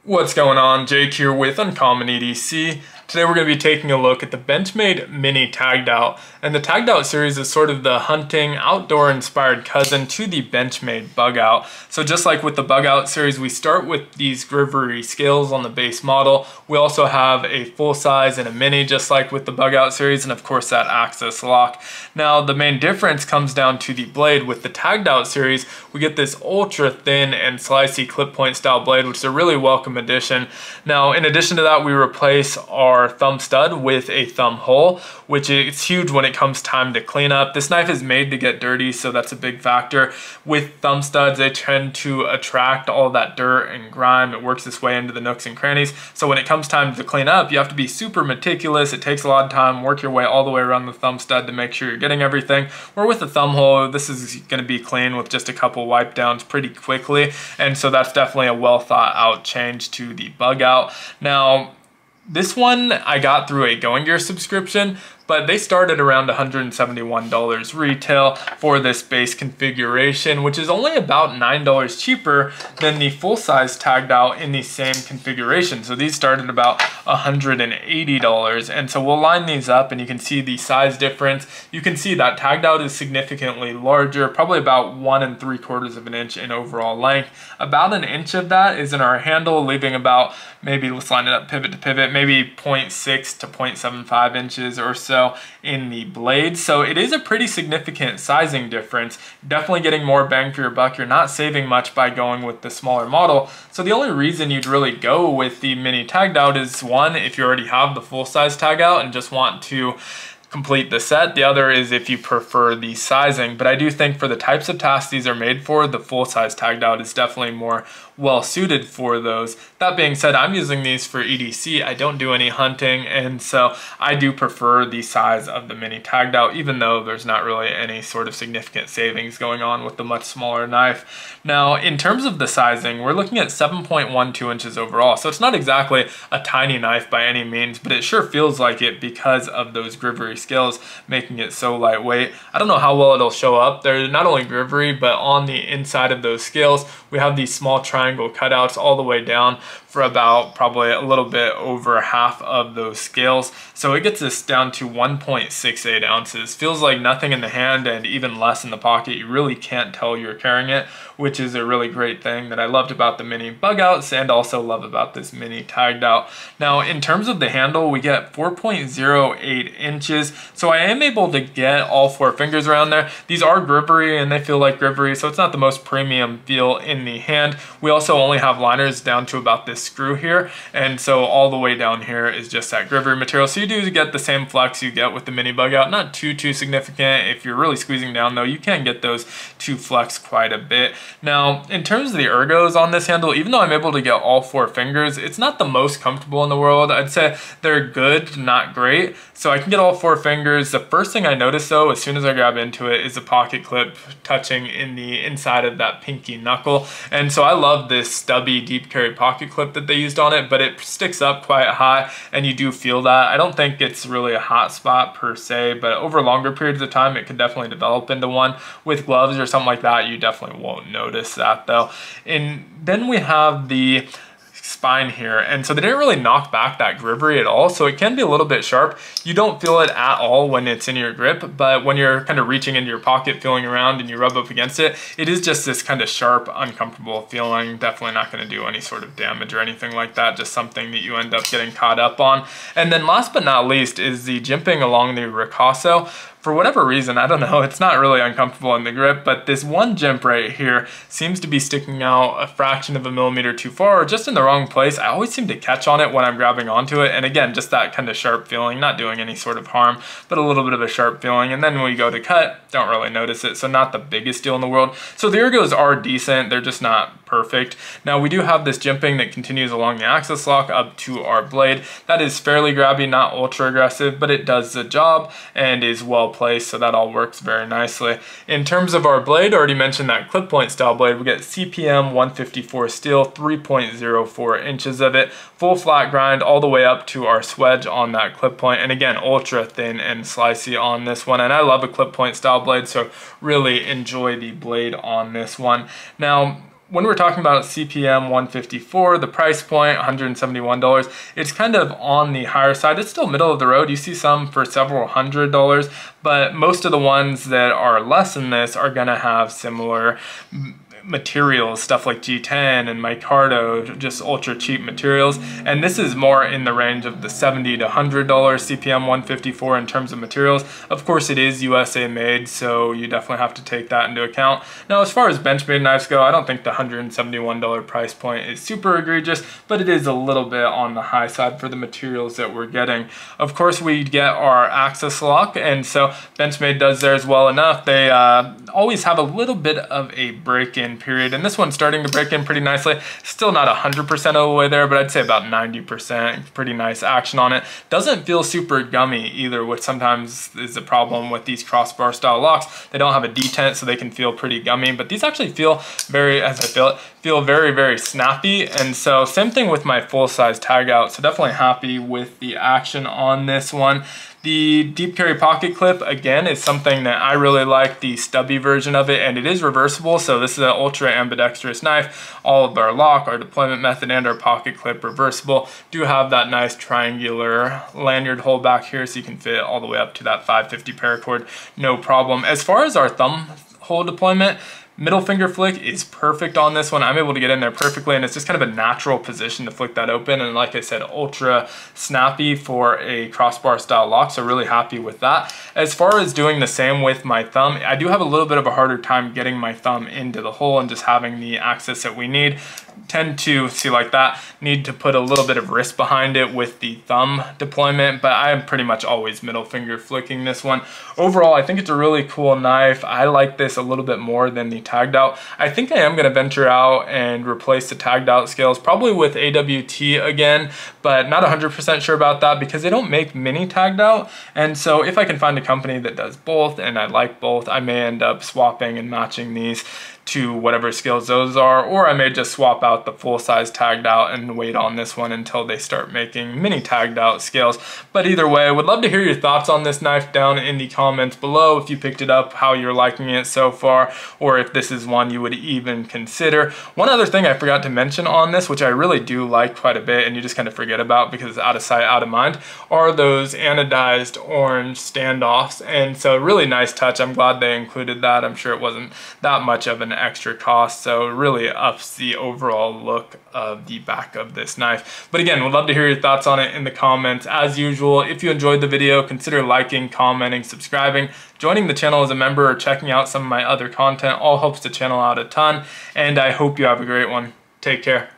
What's going on? Jake here with Uncommon EDC. Today we're going to be taking a look at the Benchmade Mini Taggedout. And the Taggedout series is sort of the hunting, outdoor inspired cousin to the Benchmade Bug Out. So just like with the Bug Out series, we start with these Grivery scales on the base model. We also have a full size and a mini, just like with the Bug Out series, and of course that access lock. Now the main difference comes down to the blade. With the Taggedout series, we get this ultra thin and slicey clip point style blade, which is a really welcome addition. Now in addition to that, we replace our thumb stud with a thumb hole, which is huge when it comes time to clean up. This knife is made to get dirty, so that's a big factor. With thumb studs, they tend to attract all that dirt and grime. It works its way into the nooks and crannies. So when it comes time to clean up, you have to be super meticulous. It takes a lot of time. Work your way all the way around the thumb stud to make sure you're getting everything. Where with the thumb hole, this is going to be clean with just a couple wipe downs pretty quickly. And so that's definitely a well thought out change to the Bug Out. Now, this one I got through a Going Gear subscription, but they started around $171 retail for this base configuration, which is only about $9 cheaper than the full-size Taggedout in the same configuration. So these started about $180, and so we'll line these up and you can see the size difference. You can see that Taggedout is significantly larger, probably about 1 3/4 of an inch in overall length. About an inch of that is in our handle, leaving about, maybe let's line it up pivot to pivot, maybe 0.6 to 0.75 inches or so in the blade. So it is a pretty significant sizing difference. Definitely getting more bang for your buck. You're not saving much by going with the smaller model. So the only reason you'd really go with the mini Taggedout is, one, if you already have the full size Taggedout and just want to complete the set. The other is if you prefer the sizing. But I do think for the types of tasks these are made for, the full size Taggedout is definitely more well suited for those. That being said, I'm using these for EDC. I don't do any hunting, and so I do prefer the size of the mini Taggedout, even though there's not really any sort of significant savings going on with the much smaller knife. Now, in terms of the sizing, we're looking at 7.12 inches overall. So it's not exactly a tiny knife by any means, but it sure feels like it because of those Grivery scales making it so lightweight. I don't know how well it'll show up. They're not only Grivery, but on the inside of those scales, we have these small triangle cutouts all the way down for about probably a little bit over half of those scales. So it gets us down to 1.68 ounces. Feels like nothing in the hand and even less in the pocket. You really can't tell you're carrying it, which is a really great thing that I loved about the mini Bug Outs and also love about this mini Taggedout. Now, in terms of the handle, we get 4.08 inches. So I am able to get all 4 fingers around there. These are Grivery and they feel like Grivery, so it's not the most premium feel in the hand. We also only have liners down to about this screw here, and so all the way down here is just that Grivery material. So you do get the same flex you get with the mini Bug Out. Not too significant. If you're really squeezing down though, you can get those to flex quite a bit. Now, in terms of the ergos on this handle, even though I'm able to get all 4 fingers, it's not the most comfortable in the world. I'd say they're good, not great. So I can get all 4 fingers. The first thing I notice though, as soon as I grab into it, is the pocket clip touching in the inside of that pinky knuckle. And so I love this stubby deep carry pocket clip that they used on it, but it sticks up quite high and you do feel that. I don't think it's really a hot spot per se, but over longer periods of time, it could definitely develop into one. With gloves or something like that, you definitely won't notice that though. And then we have the spine here, and so they didn't really knock back that Grivery at all, so it can be a little bit sharp. You don't feel it at all when it's in your grip, but when you're kind of reaching into your pocket, feeling around, and you rub up against it, it is just this kind of sharp, uncomfortable feeling. Definitely not going to do any sort of damage or anything like that, just something that you end up getting caught up on. And then last but not least is the jimping along the ricasso. For whatever reason, I don't know, it's not really uncomfortable in the grip, but this one jimp right here seems to be sticking out a fraction of a millimeter too far, or just in the wrong place. I always seem to catch on it when I'm grabbing onto it, and again, just that kind of sharp feeling, not doing any sort of harm, but a little bit of a sharp feeling, and then when we go to cut, don't really notice it, so not the biggest deal in the world. So the ergos are decent, they're just not perfect. Now we do have this jimping that continues along the axis lock up to our blade. That is fairly grabby, not ultra aggressive, but it does the job and is well placed, so that all works very nicely. In terms of our blade, I already mentioned that clip point style blade. We get CPM 154 steel, 3.04 inches of it, full flat grind all the way up to our swedge on that clip point, and again ultra thin and slicey on this one. And I love a clip point style blade, so really enjoy the blade on this one. Now, when we're talking about CPM 154, the price point, $171, it's kind of on the higher side. It's still middle of the road. You see some for several $100s, but most of the ones that are less than this are gonna have similar materials, stuff like G10 and micarta, just ultra cheap materials. And this is more in the range of the $70 to $100 CPM 154 in terms of materials. Of course, it is USA made, so you definitely have to take that into account. Now, as far as Benchmade knives go, I don't think the $171 price point is super egregious, but it is a little bit on the high side for the materials that we're getting. Of course, we get our access lock, and so Benchmade does theirs well enough. They always have a little bit of a break-in period, and this one's starting to break in pretty nicely. Still not 100% of the way there, but I'd say about 90%. Pretty nice action on it. Doesn't feel super gummy either, which sometimes is a problem with these crossbar style locks. They don't have a detent, so they can feel pretty gummy, but these actually feel very, as I feel it, feel very, very snappy. And so same thing with my full-size Taggedout, so definitely happy with the action on this one. The deep carry pocket clip, again, is something that I really like, the stubby version of it, and it is reversible, so this is an ultra ambidextrous knife. All of our lock, our deployment method, and our pocket clip reversible. Do have that nice triangular lanyard hole back here, so you can fit all the way up to that 550 paracord, no problem. As far as our thumb hole deployment, middle finger flick is perfect on this one. I'm able to get in there perfectly, and it's just kind of a natural position to flick that open. And like I said, ultra snappy for a crossbar style lock, so really happy with that. As far as doing the same with my thumb, I do have a little bit of a harder time getting my thumb into the hole and just having the access that we need. Tend to, see like that, need to put a little bit of wrist behind it with the thumb deployment, but I'm pretty much always middle finger flicking this one. Overall, I think it's a really cool knife. I like this a little bit more than the Taggedout. I think I am going to venture out and replace the Taggedout scales, probably with AWT again, but not 100% sure about that because they don't make mini Taggedout. And so if I can find a company that does both and I like both, I may end up swapping and matching these to whatever scales those are, or I may just swap out the full-size Taggedout and wait on this one until they start making mini Taggedout scales. But either way, I would love to hear your thoughts on this knife down in the comments below. If you picked it up, how you're liking it so far, or if this is one you would even consider. One other thing I forgot to mention on this, which I really do like quite a bit and you just kind of forget about because it's out of sight, out of mind, are those anodized orange standoffs. And so really nice touch. I'm glad they included that. I'm sure it wasn't that much of an extra cost, so it really ups the overall look of the back of this knife. But again, would love to hear your thoughts on it in the comments. As usual, if you enjoyed the video, consider liking, commenting, subscribing, joining the channel as a member, or checking out some of my other content. All helps the channel out a ton, and I hope you have a great one. Take care.